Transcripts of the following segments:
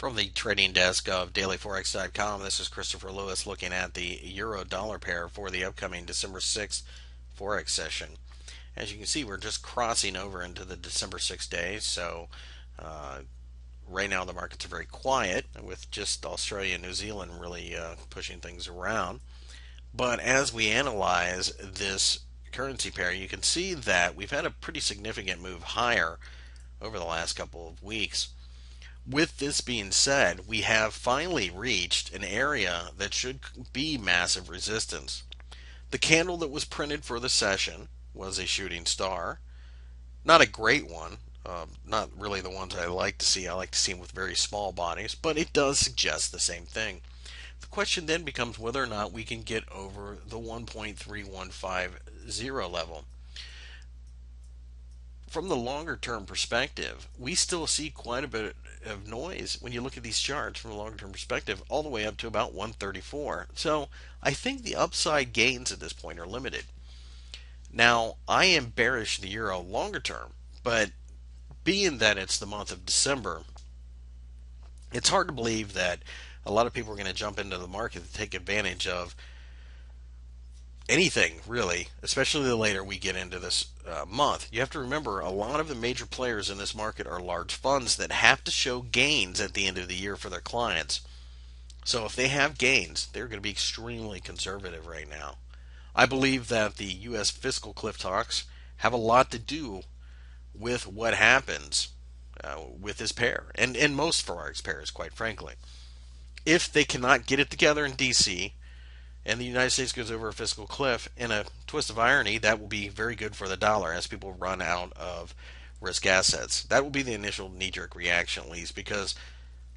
From the trading desk of dailyforex.com, this is Christopher Lewis looking at the euro dollar pair for the upcoming December 6th forex session. As you can see, we're just crossing over into the December 6th day, so right now the markets are very quiet with just Australia and New Zealand really pushing things around. But as we analyze this currency pair, you can see that we've had a pretty significant move higher over the last couple of weeks. With this being said, we have finally reached an area that should be massive resistance. The candle that was printed for the session was a shooting star. Not a great one. Not really the ones I like to see. I like to see them with very small bodies, but it does suggest the same thing. The question then becomes whether or not we can get over the 1.3150 level. From the longer term perspective, we still see quite a bit of noise when you look at these charts from a longer term perspective, all the way up to about 134. So I think the upside gains at this point are limited. Now, I am bearish the euro longer term, but being that it's the month of December, it's hard to believe that a lot of people are going to jump into the market to take advantage of anything really, especially the later we get into this month. You have to remember a lot of the major players in this market are large funds that have to show gains at the end of the year for their clients. So if they have gains, they're going to be extremely conservative right now. I believe that the U.S. fiscal cliff talks have a lot to do with what happens with this pair and most forex pairs, quite frankly. If they cannot get it together in D.C., and the United States goes over a fiscal cliff, in a twist of irony, that will be very good for the dollar as people run out of risk assets. That will be the initial knee-jerk reaction, at least, because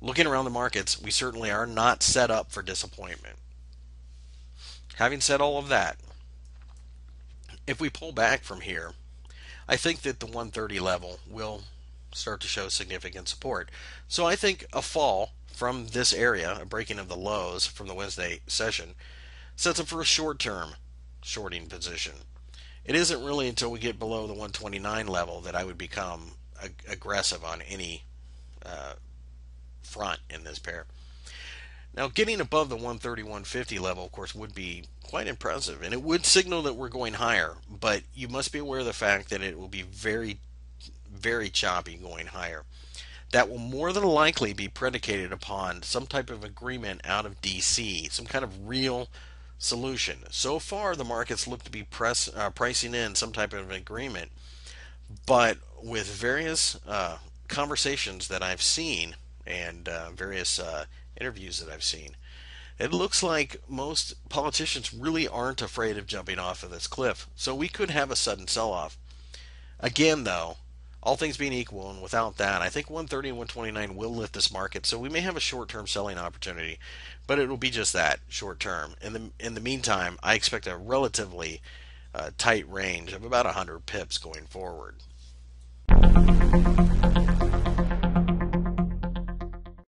looking around the markets, we certainly are not set up for disappointment. Having said all of that, if we pull back from here, I think that the 130 level will start to show significant support. So I think a fall from this area, a breaking of the lows from the Wednesday session, sets up for a short-term shorting position. It isn't really until we get below the 129 level that I would become aggressive on any front in this pair. Now, getting above the 130-150 level, of course, would be quite impressive, and it would signal that we're going higher, but you must be aware of the fact that it will be very, very choppy going higher. That will more than likely be predicated upon some type of agreement out of DC, some kind of real solution. So far, the markets look to be pricing in some type of agreement, but with various conversations that I've seen and various interviews that I've seen, it looks like most politicians really aren't afraid of jumping off of this cliff. So we could have a sudden sell-off. Again, though, all things being equal, and without that, I think 130 and 129 will lift this market. So we may have a short-term selling opportunity, but it will be just that, short-term. In the meantime, I expect a relatively tight range of about 100 pips going forward.